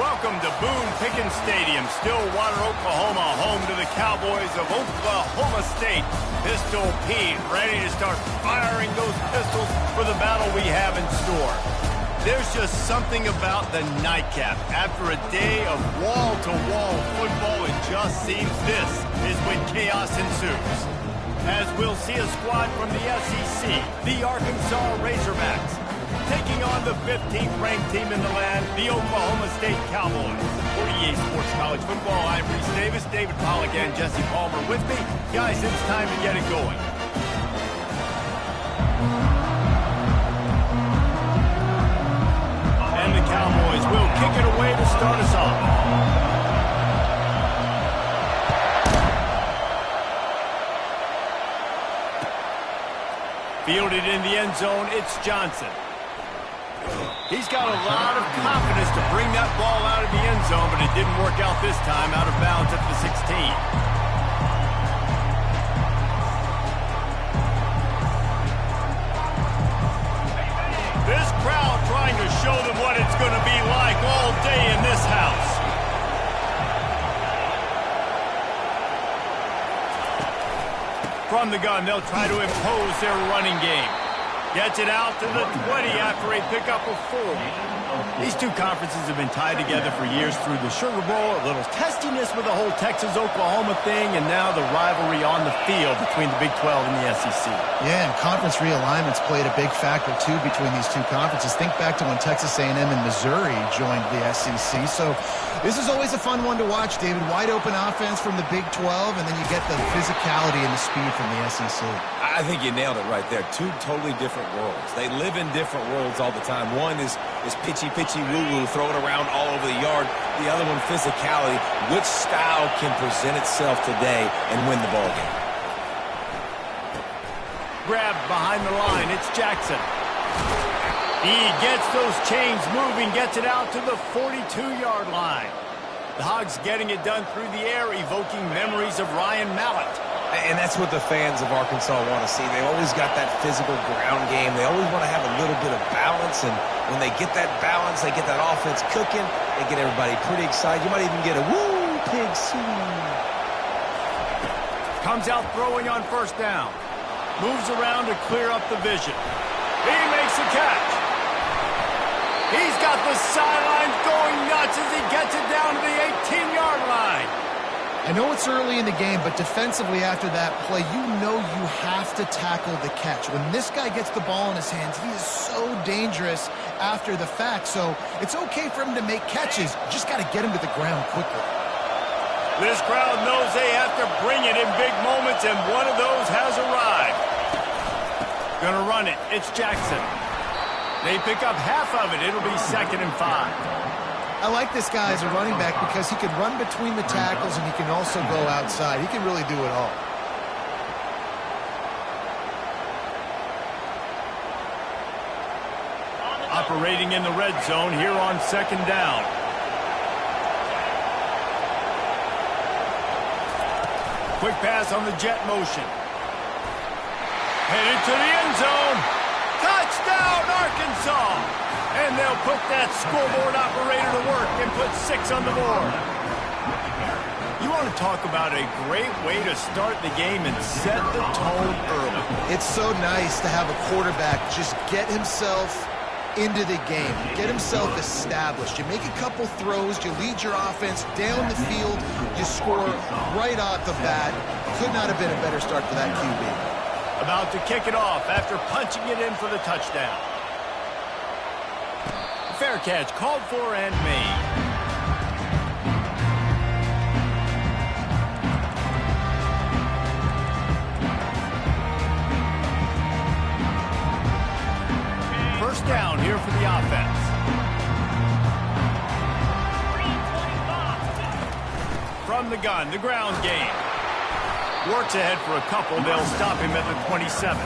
Welcome to Boone Pickens Stadium, Stillwater, Oklahoma, home to the Cowboys of Oklahoma State. Pistol Pete, ready to start firing those pistols for the battle we have in store. There's just something about the nightcap. After a day of wall-to-wall football, it just seems this is when chaos ensues. As we'll see a squad from the SEC, the Arkansas Razorbacks, taking on the 15th ranked team in the land, the Oklahoma State Cowboys. For EA Sports College Football, I'm Reese Davis, David Pollack, and Jesse Palmer with me. Guys, it's time to get it going. And the Cowboys will kick it away to start us off. Fielded in the end zone, it's Johnson. He's got a lot of confidence to bring that ball out of the end zone, but it didn't work out this time, out of bounds at the 16. This crowd trying to show them what it's going to be like all day in this house. From the gun, they'll try to impose their running game. Gets it out to the 20 after a pickup of 4. These two conferences have been tied together for years through the Sugar Bowl, a little testiness with the whole Texas-Oklahoma thing, and now the rivalry on the field between the Big 12 and the SEC. Yeah, and conference realignments played a big factor, too, between these two conferences. Think back to when Texas A&M and Missouri joined the SEC. So this is always a fun one to watch, David. Wide open offense from the Big 12, and then you get the physicality and the speed from the SEC. I think you nailed it right there. Two totally different worlds. They live in different worlds all the time. One is pitchy, woo-woo, throw it around all over the yard. The other one, physicality. Which style can present itself today and win the ball game? Grabbed behind the line, it's Jackson. He gets those chains moving, gets it out to the 42-yard line. The Hogs getting it done through the air, evoking memories of Ryan Mallett. And that's what the fans of Arkansas want to see. They've always got that physical ground game. They always want to have a little bit of balance, and when they get that balance, they get that offense cooking, they get everybody pretty excited. You might even get a woo, pig sing. Comes out throwing on first down. Moves around to clear up the vision. He makes a catch. He's got the sidelines going nuts as he gets it down to the 18-yard line. I know it's early in the game, but defensively after that play, you know you have to tackle the catch. When this guy gets the ball in his hands, he is so dangerous after the fact. So it's okay for him to make catches. You just got to get him to the ground quickly. This crowd knows they have to bring it in big moments, and one of those has arrived. Gonna run it. It's Jackson. They pick up half of it. It'll be 2nd and 5. I like this guy as a running back because he can run between the tackles and he can also go outside. He can really do it all. Operating in the red zone here on 2nd down. Quick pass on the jet motion. Headed to the end zone. Touchdown, Arkansas! And they'll put that scoreboard operator to work and put 6 on the board. You want to talk about a great way to start the game and set the tone early. It's so nice to have a quarterback just get himself into the game, get himself established. You make a couple throws, you lead your offense down the field, you score right off the bat. Could not have been a better start for that QB. About to kick it off after punching it in for the touchdown. Fair catch called for and made. First down here for the offense. From the gun, the ground game. Works ahead for a couple. They'll stop him at the 27.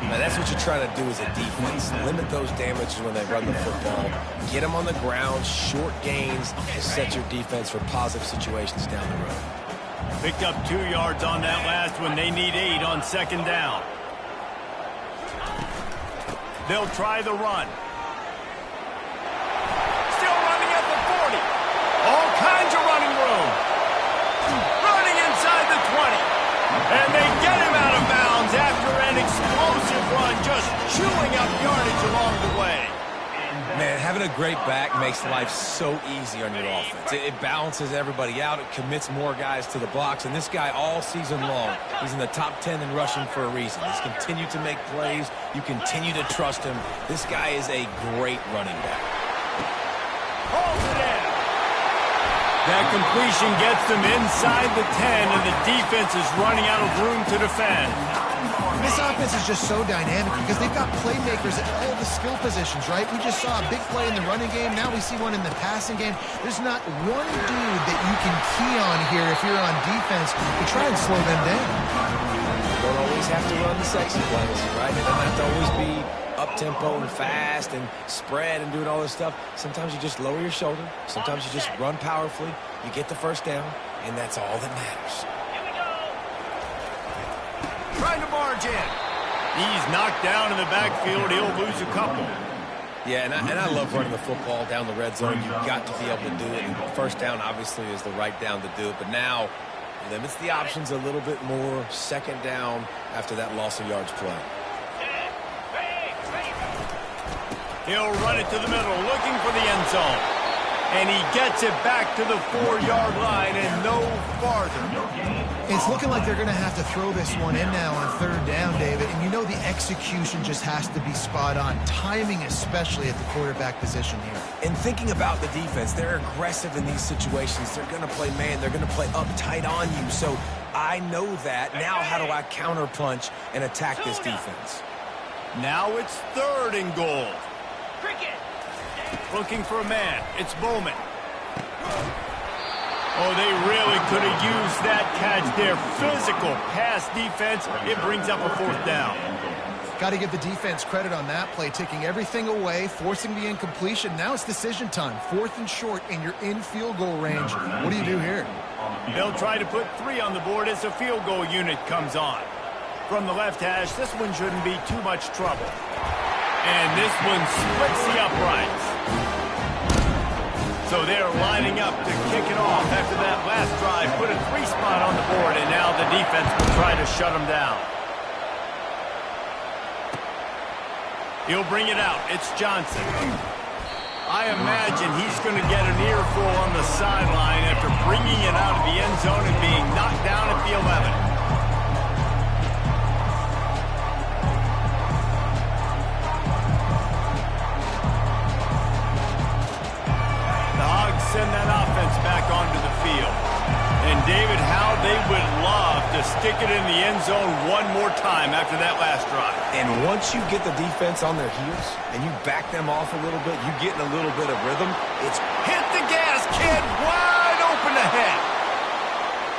Now, that's what you're trying to do as a defense. Limit those damages when they run the football. Get them on the ground, short gains, to set your defense for positive situations down the road. Picked up 2 yards on that last one. They need 8 on 2nd down. They'll try the run. Still running at the 40. All kinds of running room. Running inside the 20. And they get him out of bounds after an explosive run, just chewing up yardage along the way. Man, having a great back makes life so easy on your offense. It balances everybody out. It commits more guys to the box. And this guy all season long, he's in the top 10 in rushing for a reason. He's continued to make plays. You continue to trust him. This guy is a great running back. Holds it in. That completion gets them inside the 10, and the defense is running out of room to defend. This offense is just so dynamic because they've got playmakers at all the skill positions, right? We just saw a big play in the running game. Now we see one in the passing game. There's not one dude that you can key on here if you're on defense to try and slow them down. You don't always have to run the sexy plays, right? It doesn't have to always be up-tempo and fast and spread and doing all this stuff. Sometimes you just lower your shoulder. Sometimes you just run powerfully. You get the first down, and that's all that matters. Trying to barge in. He's knocked down in the backfield. He'll lose a couple. Yeah, and I love running the football down the red zone. You've got to be able to do it. And first down, obviously, is the right down to do it. But now, limits the options a little bit more. Second down after that loss of yards play. He'll run it to the middle, looking for the end zone. And he gets it back to the 4-yard line and no farther. It's looking like they're going to have to throw this one in now on third down, David. And you know the execution just has to be spot on. Timing especially at the quarterback position here. And thinking about the defense, they're aggressive in these situations. They're going to play man. They're going to play uptight on you. So I know that. Now how do I counterpunch and attack this defense? Now it's third and goal. Looking for a man. It's Bowman. Oh, they really could have used that catch there. Physical pass defense. It brings up a fourth down. Got to give the defense credit on that play, taking everything away, forcing the incompletion. Now it's decision time. 4th and short, and you're in field goal range. What do you do here? They'll try to put 3 on the board as the field goal unit comes on. From the left hash, this one shouldn't be too much trouble. And this one splits the uprights. So they're lining up to kick it off after that last drive. Put a 3 spot on the board, and now the defense will try to shut them down. He'll bring it out. It's Johnson. I imagine he's going to get an earful on the sideline after bringing it out of the end zone and being knocked down at the 11. Send that offense back onto the field. And David, how they would love to stick it in the end zone one more time after that last drive. And once you get the defense on their heels and you back them off a little bit, you get in a little bit of rhythm. It's hit the gas, kid, wide open ahead.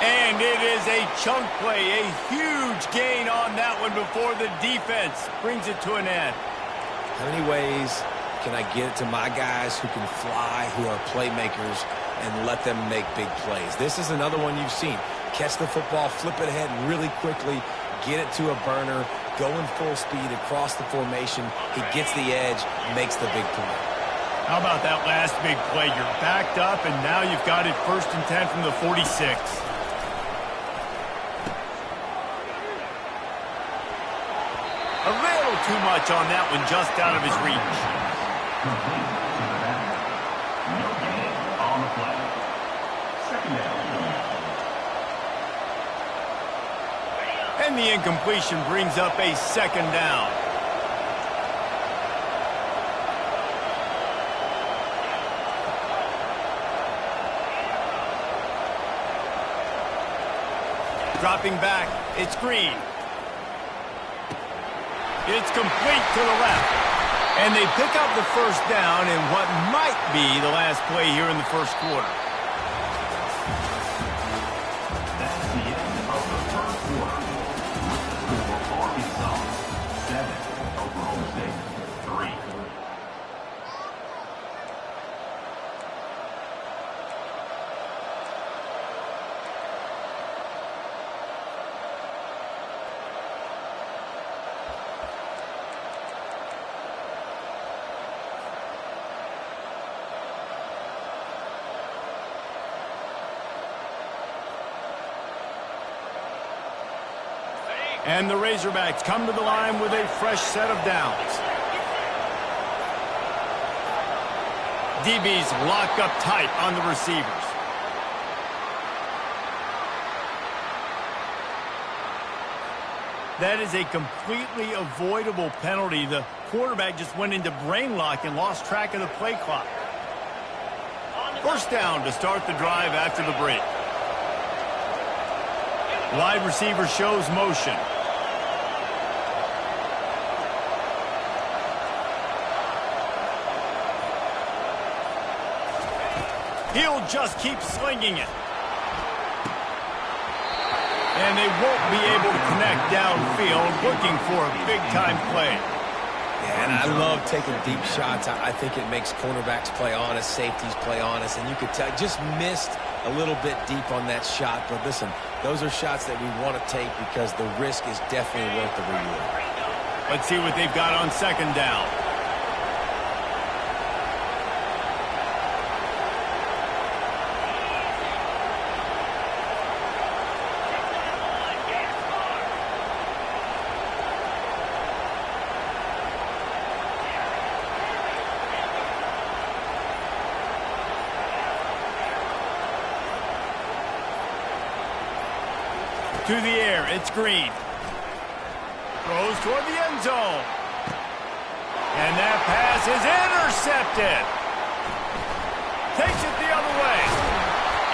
And it is a chunk play, a huge gain on that one before the defense brings it to an end. How many ways can I get it to my guys who can fly, who are playmakers, and let them make big plays? This is another one you've seen. Catch the football, flip it ahead really quickly, get it to a burner, going full speed across the formation. He gets the edge, makes the big play. How about that last big play? You're backed up, and now you've got it 1st and 10 from the 46. A little too much on that one, just out of his reach. And the incompletion brings up a 2nd down. Dropping back, it's Green. It's complete to the left. And they pick up the 1st down in what might be the last play here in the 1st quarter. That's the end of the 1st quarter. For Arkansas, 7, Oklahoma State, 3. And the Razorbacks come to the line with a fresh set of downs. DBs lock up tight on the receivers. That is a completely avoidable penalty. The quarterback just went into brain lock and lost track of the play clock. First down to start the drive after the break. Wide receiver shows motion. He'll just keep slinging it. And they won't be able to connect downfield, looking for a big-time play. Yeah, and I love taking deep shots. I think it makes cornerbacks play honest, safeties play honest, and you could tell just missed a little bit deep on that shot. But listen, those are shots that we want to take because the risk is definitely worth the reward. Let's see what they've got on second down. To the air, it's Green. Throws toward the end zone. And that pass is intercepted. Takes it the other way.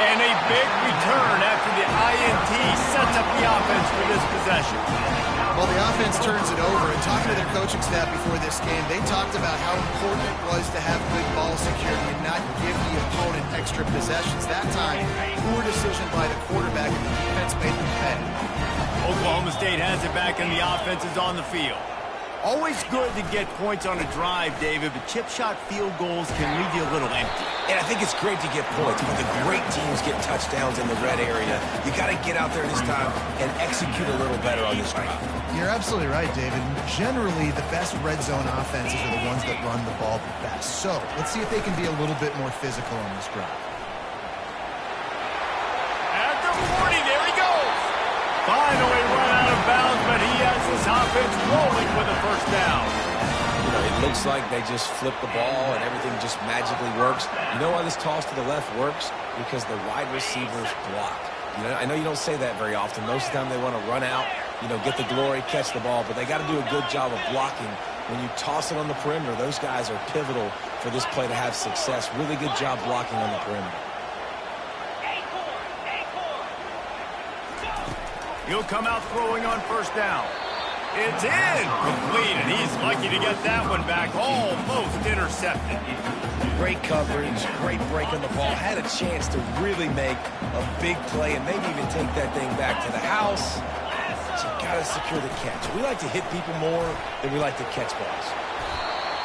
And a big return after the INT sets up the offense for this possession. Well, the offense turns it over, and talking to their coaching staff before this game, they talked about how important it was to have good ball security and not give the opponent extra possessions. That time, poor decision by the quarterback, and the defense made them pay. Oklahoma State has it back, and the offense is on the field. Always good to get points on a drive, David, but chip shot field goals can leave you a little empty. And I think it's great to get points, but the great teams get touchdowns in the red area. You got to get out there this time and execute a little better on this drive. You're absolutely right, David. Generally, the best red zone offenses are the ones that run the ball the best. So, let's see if they can be a little bit more physical on this drive. At the 40, there he goes. Finally run out of bounds, but he has this offense rolling with a first down. You know, it looks like they just flip the ball and everything just magically works. You know why this toss to the left works? Because the wide receivers block. You know, I know you don't say that very often. Most of the time they want to run out, you know, get the glory, catch the ball, but they got to do a good job of blocking. When you toss it on the perimeter, those guys are pivotal for this play to have success. Really good job blocking on the perimeter. He'll come out throwing on first down. It's incomplete, and he's lucky to get that one back. Almost intercepted. Great coverage, great break on the ball. Had a chance to really make a big play and maybe even take that thing back to the house. But you got to secure the catch. We like to hit people more than we like to catch balls.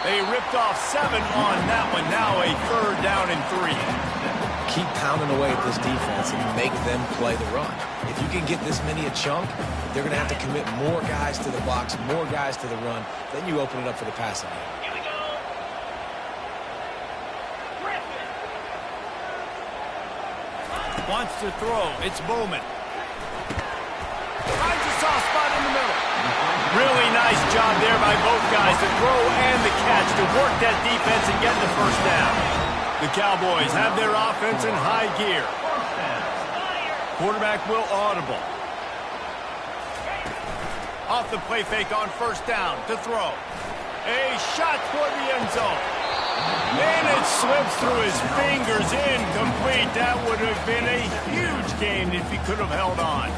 They ripped off 7 on that one. Now a third down and 3. Keep pounding away at this defense and make them play the run. If you can get this many a chunk, they're going to have to commit more guys to the box, more guys to the run. Then you open it up for the passing game. Wants to throw. It's Bowman. Finds a soft spot in the middle. Really nice job there by both guys to throw and the catch to work that defense and get the first down. The Cowboys have their offense in high gear. Quarterback will audible. Off the play fake on first down to throw. A shot toward the end zone. And it slips through his fingers, incomplete. That would have been a huge gain if he could have held on.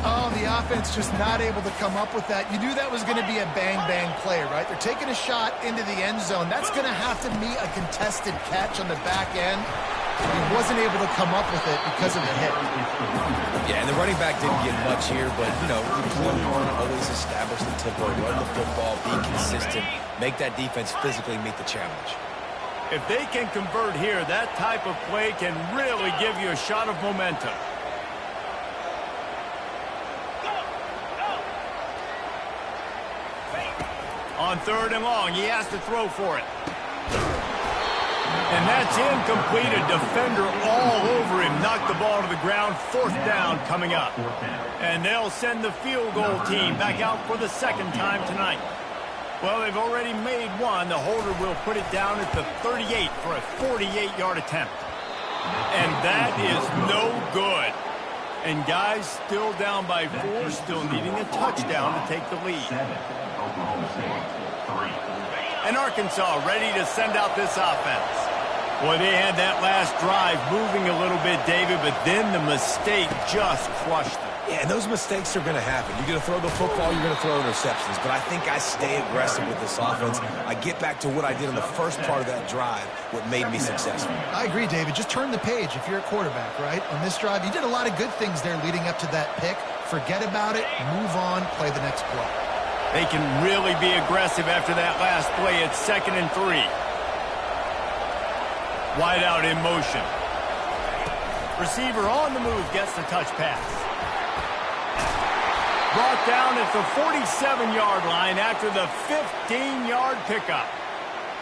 Oh, the offense just not able to come up with that. You knew that was going to be a bang-bang play, right? They're taking a shot into the end zone. That's going to have to be a contested catch on the back end. He wasn't able to come up with it because of the hit. Yeah, and the running back didn't get much here, but, you know, you clearly want to always establish the tempo, run the football, be consistent, make that defense physically meet the challenge. If they can convert here, that type of play can really give you a shot of momentum. On third and long, he has to throw for it. And that's incomplete. A defender all over him. Knocked the ball to the ground. 4th down coming up. And they'll send the field goal team back out for the 2nd time tonight. Well, they've already made one. The holder will put it down at the 38 for a 48-yard attempt. And that is no good. And guys still down by 4, still needing a touchdown to take the lead. And Arkansas ready to send out this offense. Boy, they had that last drive moving a little bit, David, but then the mistake just crushed them. Yeah, and those mistakes are going to happen. You're going to throw the football, you're going to throw interceptions. But I think I stay aggressive with this offense. I get back to what I did in the first part of that drive, what made me successful. I agree, David. Just turn the page if you're a quarterback, right? On this drive, you did a lot of good things there leading up to that pick. Forget about it, move on, play the next play. They can really be aggressive after that last play. It's 2nd and 3. Wide out in motion. Receiver on the move gets the touch pass. Brought down at the 47-yard line after the 15-yard pickup.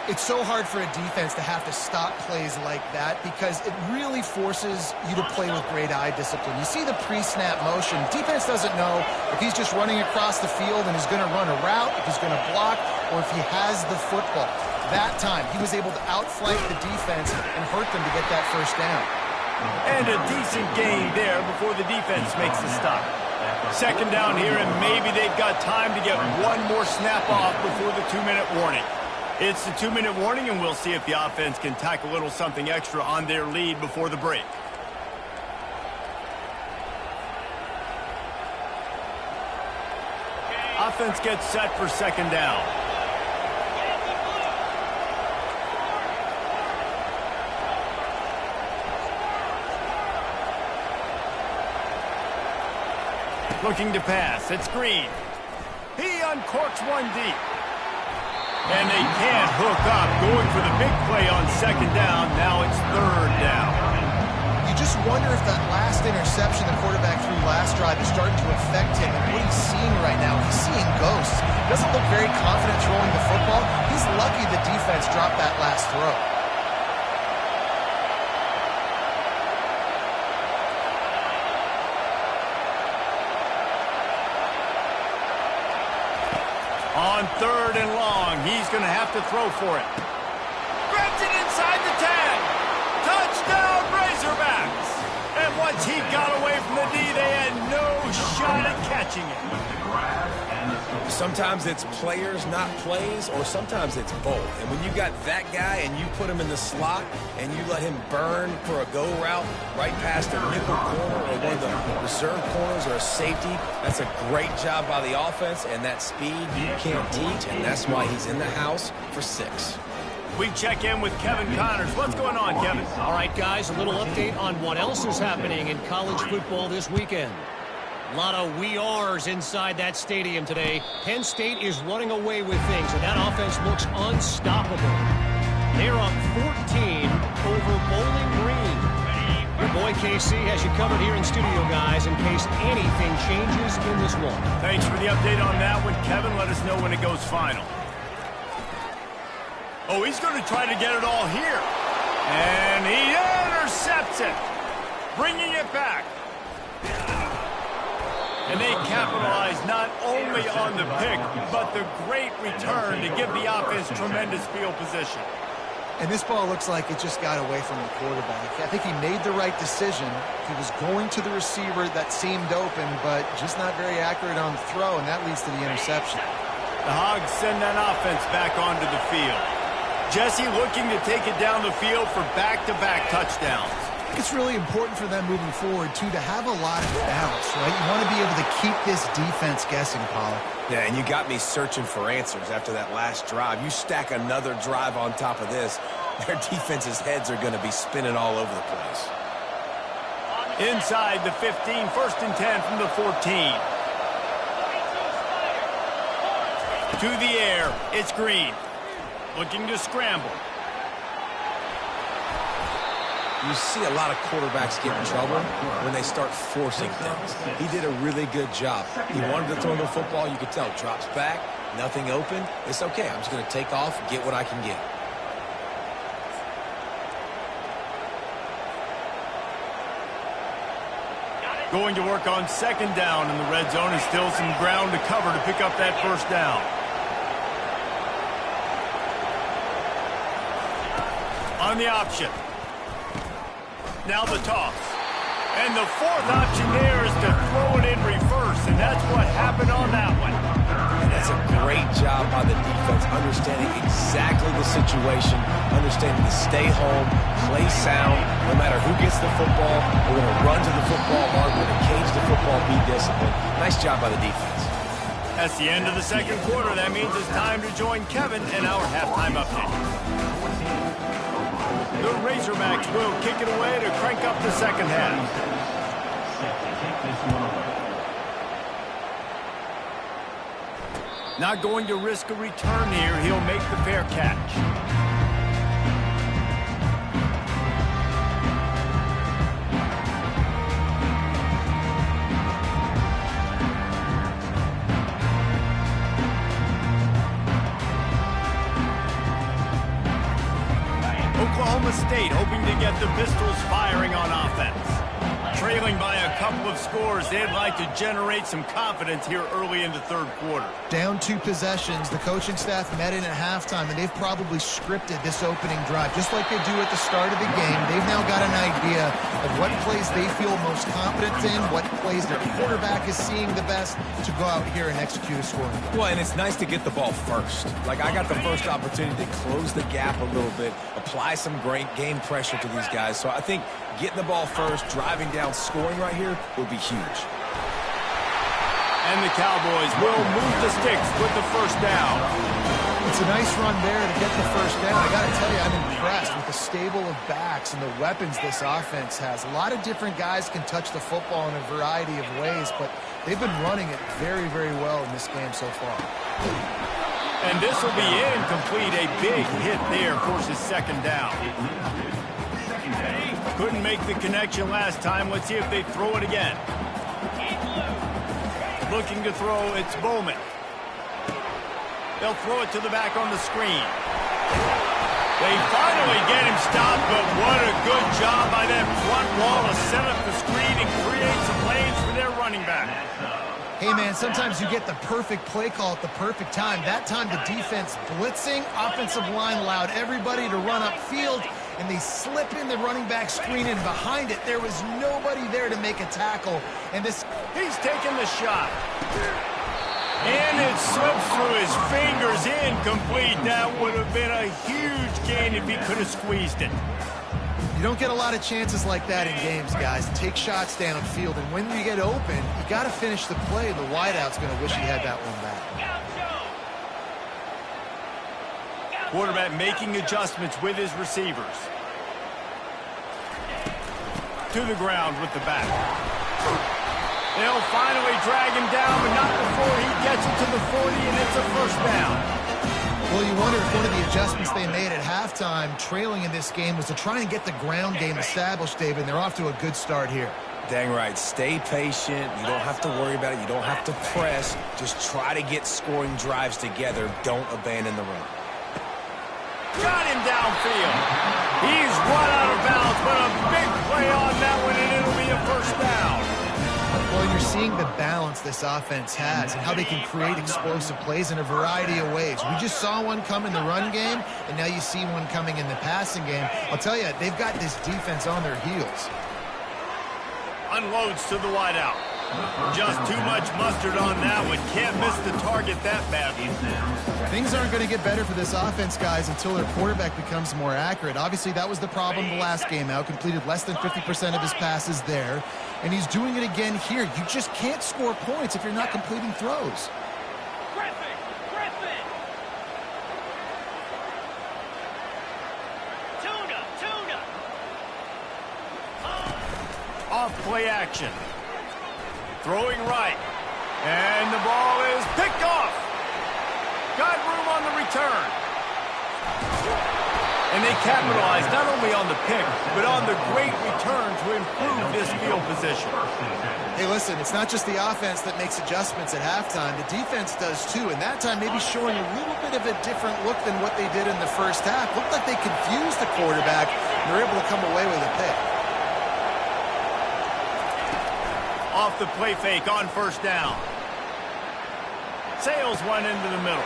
It's so hard for a defense to have to stop plays like that because it really forces you to play with great eye discipline. You see the pre-snap motion. Defense doesn't know if he's just running across the field and is going to run a route, if he's going to block, or if he has the football. That time, he was able to outflank the defense and hurt them to get that 1st down. And a decent gain there before the defense makes the stop. 2nd down here, and maybe they've got time to get one more snap off before the 2-minute warning. It's the 2-minute warning, and we'll see if the offense can tack a little something extra on their lead before the break. Offense gets set for 2nd down. Looking to pass. It's Green. He uncorks one deep. And they can't hook up. Going for the big play on 2nd down. Now it's 3rd down. You just wonder if that last interception the quarterback threw last drive is starting to affect him and what he's seeing right now. He's seeing ghosts. He doesn't look very confident throwing the football. He's lucky the defense dropped that last throw. On 3rd and long, he's going to have to throw for it. Grabs it inside the 10. Touchdown, Razorbacks. And once he got away from the D, they had no shot at catching it. Sometimes it's players, not plays, or sometimes it's both. And when you got that guy and you put him in the slot and you let him burn for a go route right past a nickel corner or one of the reserve corners or a safety, that's a great job by the offense, and that speed you can't teach, and that's why he's in the house for 6. We check in with Kevin Connors. What's going on, Kevin? All right, guys, a little update on what else is happening in college football this weekend. A lot of we ares inside that stadium today. Penn State is running away with things, and that offense looks unstoppable. They're up 14 over Bowling Green. Your boy KC has you covered here in studio, guys, in case anything changes in this one. Thanks for the update on that one, Kevin. Let us know when it goes final. Oh, he's going to try to get it all here. And he intercepts it, bringing it back. And they capitalize not only on the pick, but the great return to give the offense tremendous field position. And this ball looks like it just got away from the quarterback. I think he made the right decision. He was going to the receiver that seemed open, but just not very accurate on the throw, and that leads to the interception. The Hogs send that offense back onto the field. Jesse looking to take it down the field for back-to-back touchdowns. I think it's really important for them moving forward, too, to have a lot of balance, right? You want to be able to keep this defense guessing, Pollard. Yeah, and you got me searching for answers after that last drive. You stack another drive on top of this, their defense's heads are going to be spinning all over the place. Inside the 15, 1st and 10 from the 14. To the air, it's Green. Looking to scramble. You see a lot of quarterbacks get in trouble when they start forcing things. He did a really good job. He wanted to throw the football. You could tell. Drops back, nothing open. It's okay. I'm just going to take off and get what I can get. Going to work on second down in the red zone, and still some ground to cover to pick up that first down. On the option. Now the toss. And the fourth option there is to throw it in reverse, and that's what happened on that one. And that's a great job by the defense, understanding exactly the situation, understanding to stay home, play sound. No matter who gets the football, we're going to run to the football hard, we're going to cage the football, be disciplined. Nice job by the defense. That's the end of the second quarter. That means it's time to join Kevin in our halftime update. The Razorbacks will kick it away to crank up the second half. Not going to risk a return here. He'll make the fair catch. Oklahoma State hoping to get the Pistols firing on offense. Trailing by a couple of scores, they'd like to generate some confidence here early in the third quarter. Down 2 possessions, the coaching staff met in at halftime, and they've probably scripted this opening drive, just like they do at the start of the game. They've now got an idea of what plays they feel most confident in, what plays their quarterback is seeing the best to go out here and execute a scoring drive. Well, and it's nice to get the ball first. Like, I got the first opportunity to close the gap a little bit, apply some great game pressure to these guys. So I think getting the ball first, driving down, scoring right here will be huge. And the Cowboys will move the sticks with the first down. It's a nice run there to get the first down. I got to tell you, I'm impressed with the stable of backs and the weapons this offense has. A lot of different guys can touch the football in a variety of ways, but they've been running it very, very well in this game so far. And this will be incomplete. A big hit there forces second down. Couldn't make the connection last time. Let's see if they throw it again. Looking to throw, it's Bowman. They'll throw it to the back on the screen. They finally get him stopped, but what a good job by that front wall to set up the screen and create some lanes for their running back. Hey, man, sometimes you get the perfect play call at the perfect time. That time the defense blitzing, offensive line allowed everybody to run upfield, and they slip in the running back screen, and behind it, there was nobody there to make a tackle. And this, he's taking the shot. And it slips through his fingers, incomplete. That would have been a huge gain if he could have squeezed it. you don't get a lot of chances like that in games, guys. Take shots downfield, and when you get open, you got to finish the play. The wideout's going to wish he had that one back. Quarterback making adjustments with his receivers. To the ground with the back. They'll finally drag him down, but not before he gets it to the 40, and it's a first down. Well, you wonder if one of the adjustments they made at halftime, trailing in this game, was to try and get the ground game established, David, and they're off to a good start here. Dang right. Stay patient. You don't have to worry about it. You don't have to press. Just try to get scoring drives together. Don't abandon the run. Got him downfield. He's run out of bounds, but a big play on that one, and it'll be a first down. Well, you're seeing the balance this offense has and how they can create explosive plays in a variety of ways. We just saw one come in the run game, and now you see one coming in the passing game. I'll tell you, they've got this defense on their heels. Unloads to the wideout. Just too much mustard on that one. Can't miss the target that badly. Things aren't going to get better for this offense, guys, until their quarterback becomes more accurate. Obviously, that was the problem the last game out. Completed less than 50% of his passes there. And he's doing it again here. You just can't score points if you're not completing throws. Off play action. Throwing right. And the ball is picked off. Got room on the return. And they capitalized not only on the pick, but on the great return to improve this field position. Hey, listen, it's not just the offense that makes adjustments at halftime. The defense does too, and that time maybe showing a little bit of a different look than what they did in the first half. Looked like they confused the quarterback, and they're able to come away with a pick. Off the play fake on first down. Sails one into the middle.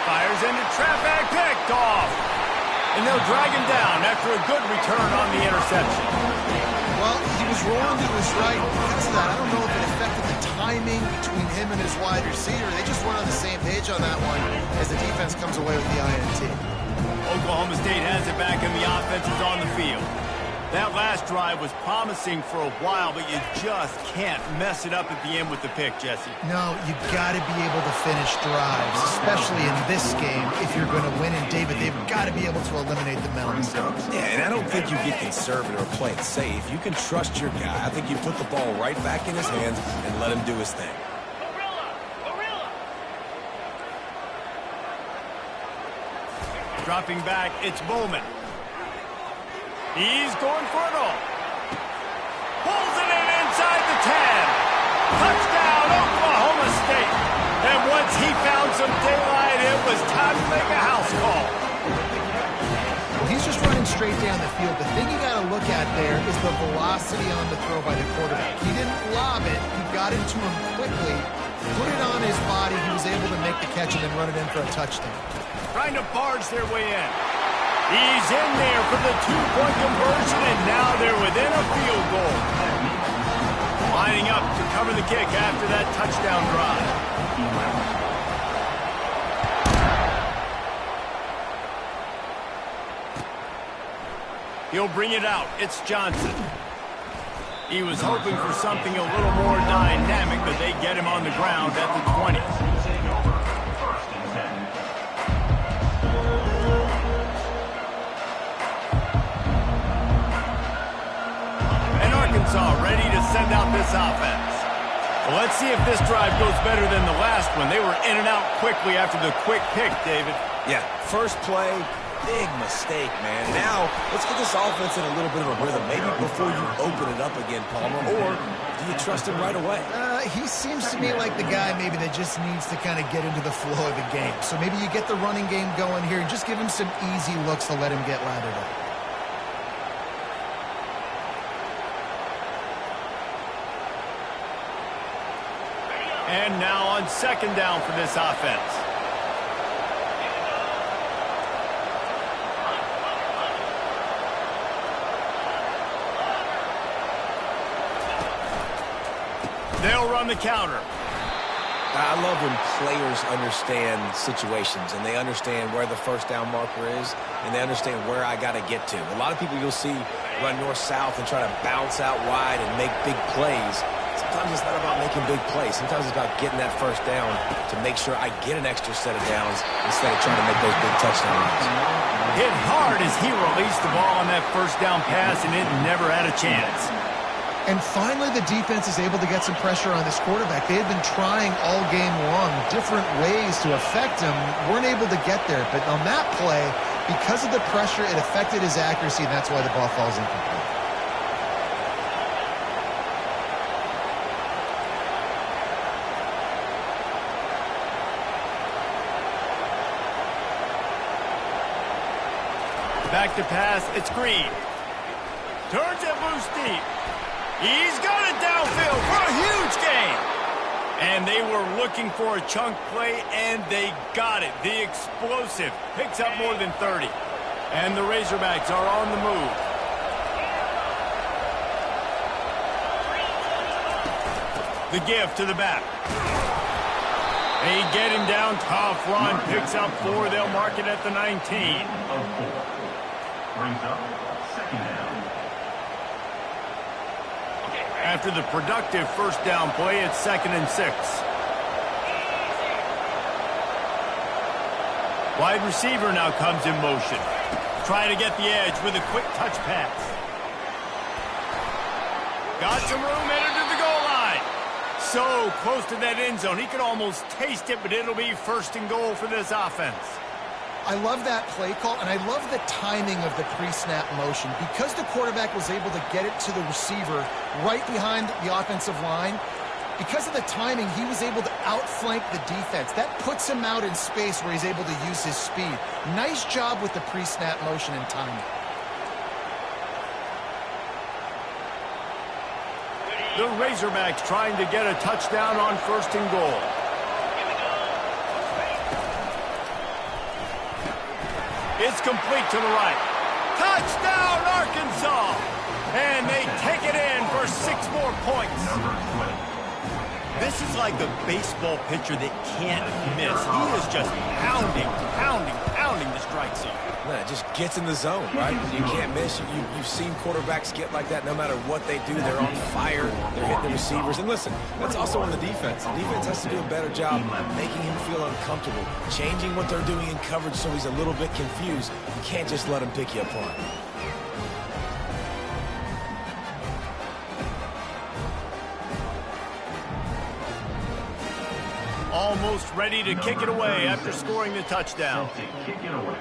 Fires into traffic, picked off. And they'll drag him down after a good return on the interception. Well, he was wrong, he was right. Because of that, I don't know if it affected the timing between him and his wide receiver. They just weren't on the same page on that one as the defense comes away with the INT. Oklahoma State has it back and the offense is on the field. That last drive was promising for a while, but you just can't mess it up at the end with the pick, Jesse. No, you got to be able to finish drives, especially in this game. If you're going to win, and David, they've got to be able to eliminate the mental mistakes. Yeah, and I don't think you get conservative or play it safe. You can trust your guy. I think you put the ball right back in his hands and let him do his thing. Dropping back, it's Bowman. He's going for it all. Pulls it in inside the 10. Touchdown, Oklahoma State. And once he found some daylight, it was time to make a house call. Well, he's just running straight down the field. The thing you got to look at there is the velocity on the throw by the quarterback. He didn't lob it. He got into him quickly, put it on his body. He was able to make the catch and then run it in for a touchdown. Trying to barge their way in. He's in there for the two-point conversion, and now they're within a field goal. Lining up to cover the kick after that touchdown drive. He'll bring it out. It's Johnson. He was hoping for something a little more dynamic, but they get him on the ground at the 20. Arkansas ready to send out this offense. Well, let's see if this drive goes better than the last one. They were in and out quickly after the quick pick, David. Yeah, first play, big mistake, man. Now, let's get this offense in a little bit of a rhythm. Maybe before you open it up again, Palmer, or do you trust him right away? He seems to me like the guy maybe that just needs to kind of get into the flow of the game. So maybe you get the running game going here and just give him some easy looks to let him get lathered up. And now on second down for this offense. They'll run the counter. I love when players understand situations and they understand where the first down marker is and they understand where I got to get to. A lot of people you'll see run north-south and try to bounce out wide and make big plays. Sometimes it's not about making big plays. Sometimes it's about getting that first down to make sure I get an extra set of downs instead of trying to make those big touchdown runs. Hit hard as he released the ball on that first down pass, and it never had a chance. And finally, the defense is able to get some pressure on this quarterback. They had been trying all game long different ways to affect him, weren't able to get there. But on that play, because of the pressure, it affected his accuracy, and that's why the ball falls incomplete. Back to pass, it's Green. Turns it loose deep. He's got it downfield for a huge gain. And they were looking for a chunk play, and they got it. The explosive picks up more than 30. And the Razorbacks are on the move. The give to the back. They get him down, tough run, picks up 4. They'll mark it at the 19. Brings up second down. After the productive first down play, it's 2nd and 6. Wide receiver now comes in motion. Trying to get the edge with a quick touch pass. Got some room, headed to the goal line. So close to that end zone. He could almost taste it, but it'll be 1st and goal for this offense. I love that play call, and I love the timing of the pre-snap motion. Because the quarterback was able to get it to the receiver right behind the offensive line, because of the timing, he was able to outflank the defense. That puts him out in space where he's able to use his speed. Nice job with the pre-snap motion and timing. The Razorbacks trying to get a touchdown on 1st and goal. It's complete to the right. Touchdown, Arkansas! And they take it in for 6 more points. This is like a baseball pitcher that can't miss. He is just pounding the strike zone. Man, it just gets in the zone, right? You can't miss. You've seen quarterbacks get like that no matter what they do. They're on fire. They're hitting the receivers. And listen, that's also on the defense. The defense has to do a better job making him feel uncomfortable, changing what they're doing in coverage so he's a little bit confused. You can't just let him pick you apart. Almost ready to kick it away after scoring the touchdown. Kick it away.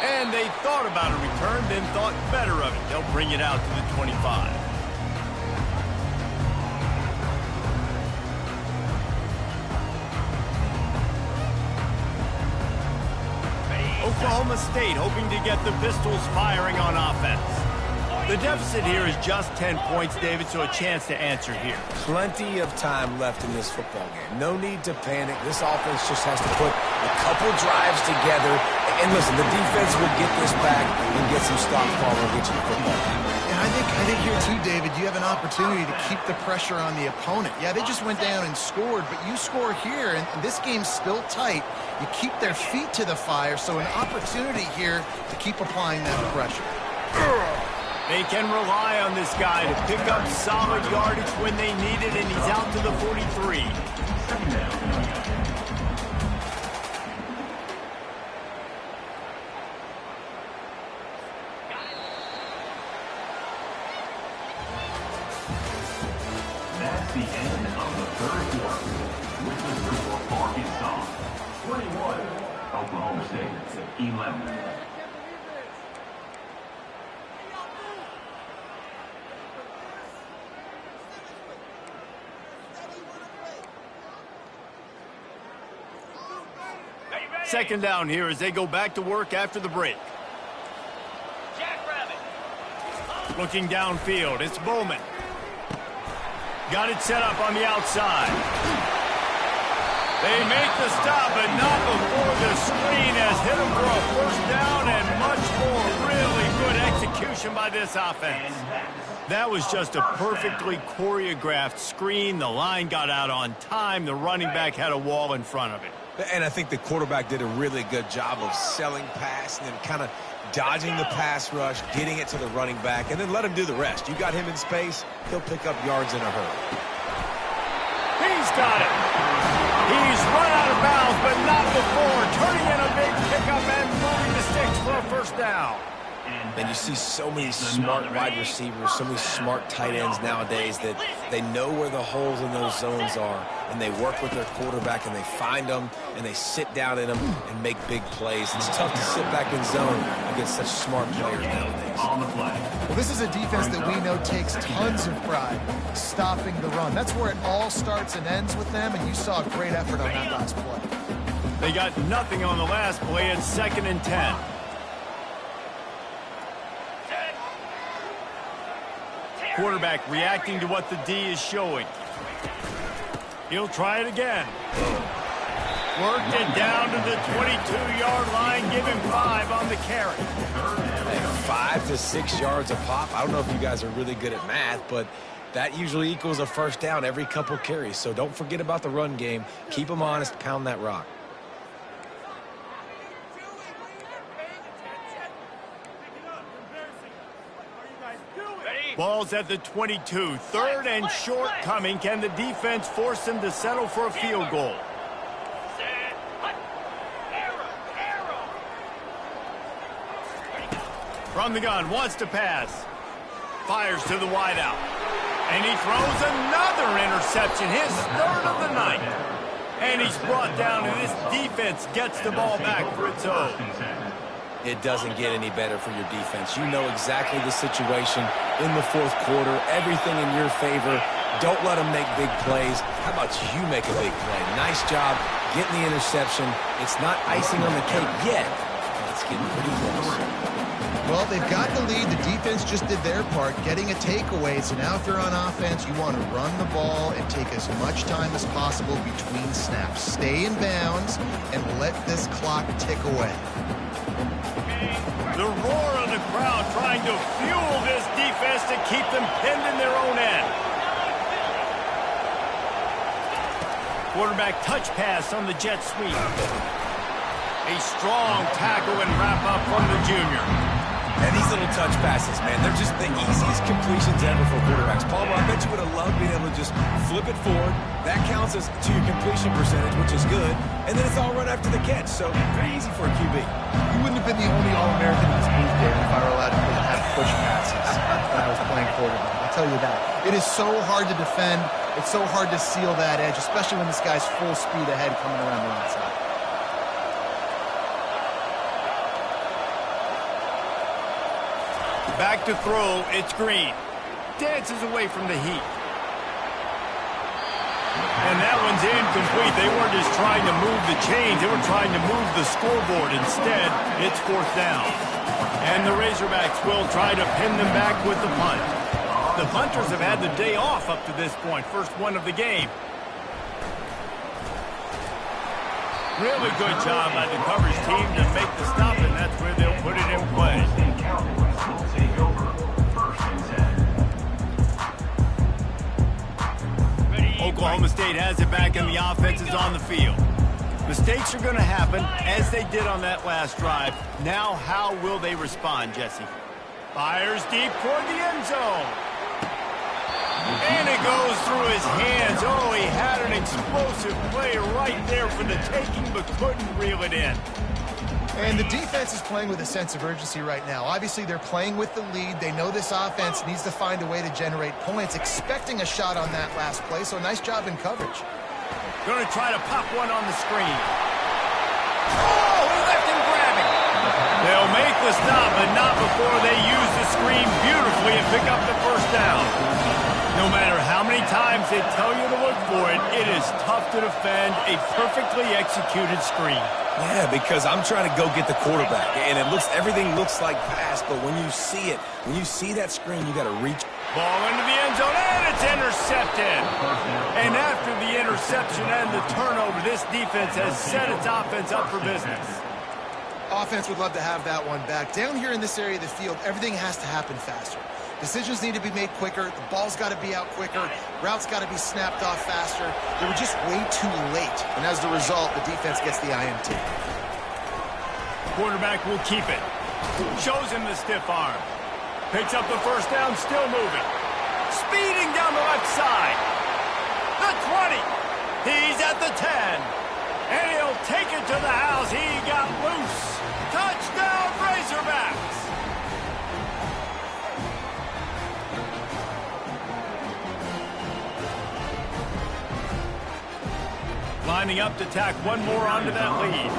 And they thought about a return, then thought better of it. They'll bring it out to the 25. Oklahoma State hoping to get the Pistols firing on offense. The deficit here is just 10 points, David, so a chance to answer here. Plenty of time left in this football game. No need to panic. This offense just has to put a couple drives together. And listen, the defense will get this back and get some stops ball and get you the football game. And I think here too, David, you have an opportunity to keep the pressure on the opponent. Yeah, they just went down and scored, but you score here, and this game's still tight. You keep their feet to the fire, so an opportunity here to keep applying that pressure. They can rely on this guy to pick up solid yardage when they need it, and he's out to the 43. That's the end of the 3rd quarter. With the score, Arkansas 21, Oklahoma State 11. Second down here as they go back to work after the break. Looking downfield, it's Bowman. Got it set up on the outside. They make the stop, but not before the screen has hit them for a 1st down and much more. Really good execution by this offense. That was just a perfectly choreographed screen. The line got out on time. The running back had a wall in front of it. And I think the quarterback did a really good job of selling pass and then kind of dodging the pass rush, getting it to the running back, and then let him do the rest. You got him in space, he'll pick up yards in a hurry. He's got it. He's run out of bounds, but not before. Turning in a big pickup and moving the sticks for a 1st down. And you see so many smart wide receivers, so many smart tight ends nowadays that they know where the holes in those zones are, and they work with their quarterback, and they find them, and they sit down in them and make big plays. It's tough to sit back in zone against such smart players nowadays. Well, this is a defense that we know takes tons of pride stopping the run. That's where it all starts and ends with them, and you saw a great effort on that last play. They got nothing on the last play. It's 2nd and 10. Quarterback reacting to what the D is showing. He'll try it again. Worked it down to the 22-yard line. Give him 5 on the carry. Hey, 5 to 6 yards a pop. I don't know if you guys are really good at math, but that usually equals a 1st down every couple carries. So don't forget about the run game. Keep them honest. Pound that rock. Ball's at the 22. 3rd and short coming. Can the defense force them to settle for a field goal? From the gun, wants to pass. Fires to the wideout. And he throws another interception. His 3rd of the night. And he's brought down, and this defense gets the ball back for its own. It doesn't get any better for your defense. You know exactly the situation in the 4th quarter. Everything in your favor. Don't let them make big plays. How about you make a big play? Nice job getting the interception. It's not icing on the cake yet, It's getting pretty close. Well, they've got the lead. The defense just did their part, getting a takeaway. So now if you're on offense, you want to run the ball and take as much time as possible between snaps. Stay in bounds and let this clock tick away. The roar of the crowd trying to fuel this defense to keep them pinned in their own end. Quarterback touch pass on the jet sweep. A strong tackle and wrap up from the junior. And these little touch passes, man, they're just the easiest completions ever for quarterbacks. Palmer, I bet you would have loved being able to just flip it forward. That counts as to your completion percentage, which is good. And then it's all run after the catch, so pretty easy for a QB. You wouldn't have been the only All-American in this booth, David, if I were allowed to have push passes when I was playing quarterback. I'll tell you that. It is so hard to defend. It's so hard to seal that edge, especially when this guy's full speed ahead coming around the outside. Back to throw, it's Green. Dances away from the heat. And that one's incomplete. They weren't just trying to move the chains. They were trying to move the scoreboard. Instead, it's 4th down. And the Razorbacks will try to pin them back with the punt. The punters have had the day off up to this point. First one of the game. Really good job by the coverage team to make the stop, and that's where they'll put it in play. Oklahoma State has it back, and the offense is on the field. Mistakes are going to happen, as they did on that last drive. Now, how will they respond, Jesse? Fires deep toward the end zone. And it goes through his hands. Oh, he had an explosive play right there for the taking, but couldn't reel it in. And the defense is playing with a sense of urgency right now. Obviously, they're playing with the lead. They know this offense needs to find a way to generate points, expecting a shot on that last play, so nice job in coverage. Going to try to pop one on the screen. Oh, he left him grabbing. They'll make the stop, but not before they use the screen beautifully and pick up the first down. No matter how many times they tell you to look for it, it is tough to defend a perfectly executed screen. Yeah, because I'm trying to go get the quarterback, and everything looks like pass, but when you see it, when you see that screen, you got to reach. Ball into the end zone, and it's intercepted. And after the interception and the turnover, this defense has set its offense up for business. Offense would love to have that one back. Down here in this area of the field, everything has to happen faster. Decisions need to be made quicker. The ball's got to be out quicker. Routes got to be snapped off faster. They were just way too late. And as a result, the defense gets the INT. Quarterback will keep it. Shows him the stiff arm. Picks up the first down, still moving. Speeding down the left side. The 20. He's at the 10. And he'll take it to the house. He got loose. Touchdown, Razorbacks. Lining up to tack one more onto that lead.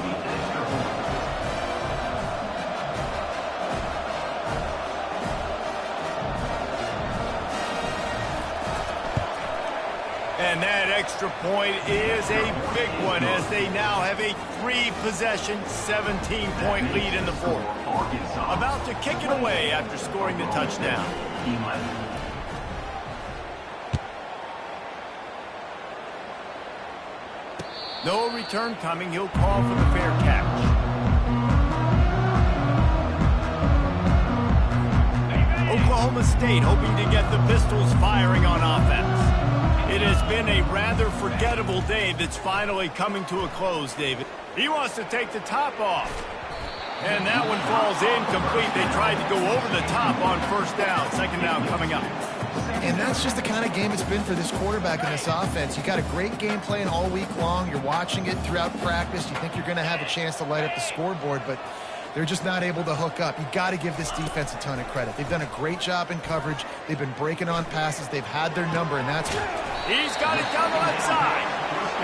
And that extra point is a big one as they now have a 3-possession, 17-point lead in the 4th. About to kick it away after scoring the touchdown. No return coming. He'll call for the fair catch. Oklahoma State hoping to get the Pistols firing on offense. It has been a rather forgettable day that's finally coming to a close, David. He wants to take the top off. And that one falls incomplete. They tried to go over the top on first down. Second down coming up. And that's just the kind of game it's been for this quarterback in this offense. You got a great game plan all week long. You're watching it throughout practice. You think you're going to have a chance to light up the scoreboard, but they're just not able to hook up. You got to give this defense a ton of credit. They've done a great job in coverage. They've been breaking on passes. They've had their number, and that's what. He's got it down the left side.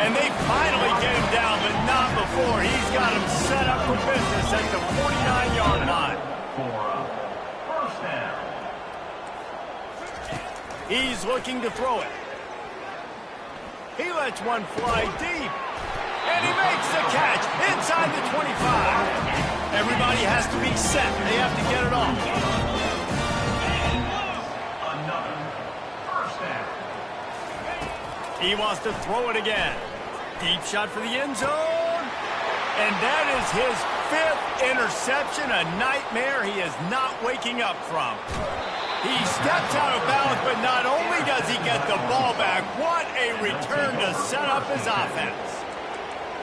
And they finally get him down, but not before. He's got him set up for business at the 49-yard line. First down. He's looking to throw it. He lets one fly deep. And he makes the catch inside the 25. And Everybody has to be set. They have to get it off. Another first down. He wants to throw it again. Deep shot for the end zone. And that is his 5th interception, a nightmare he is not waking up from. He steps out of bounds, but not only does he get the ball back, what a return to set up his offense.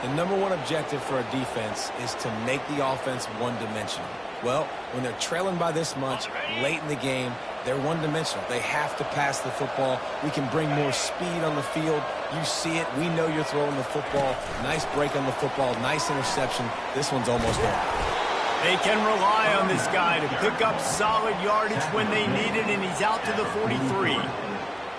The number one objective for a defense is to make the offense one-dimensional. Well, when they're trailing by this much late in the game, they're one-dimensional. They have to pass the football. We can bring more speed on the field. You see it. We know you're throwing the football. Nice break on the football. Nice interception. This one's almost over. They can rely on this guy to pick up solid yardage when they need it, and he's out to the 43.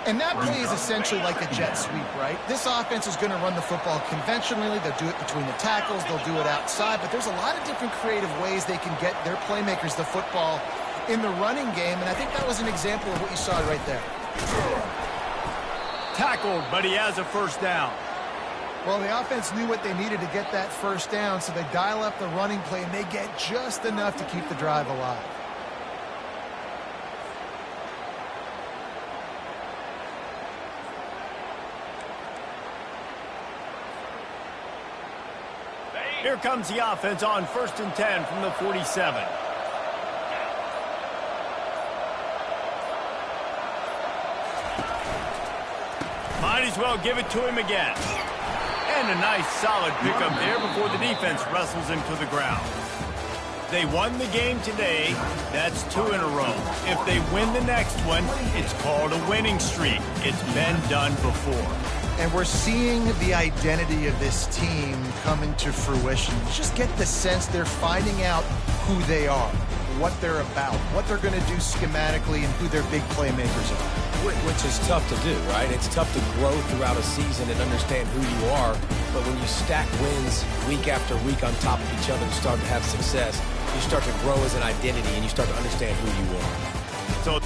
And that play is essentially like a jet sweep, right? This offense is going to run the football conventionally. They'll do it between the tackles. They'll do it outside. But there's a lot of different creative ways they can get their playmakers the football in the running game. And I think that was an example of what you saw right there. Tackled, but he has a first down. Well, the offense knew what they needed to get that first down, so they dial up the running play, and they get just enough to keep the drive alive. Here comes the offense on 1st and 10 from the 47. Might as well give it to him again. And a nice solid pickup there before the defense wrestles him to the ground. They won the game today. That's 2 in a row. If they win the next one, it's called a winning streak. It's been done before. And we're seeing the identity of this team come into fruition. You just get the sense they're finding out who they are, what they're about, what they're going to do schematically, and who their big playmakers are. Which is tough to do, right? It's tough to grow throughout a season and understand who you are. But when you stack wins week after week on top of each other and start to have success, you start to grow as an identity and you start to understand who you are. So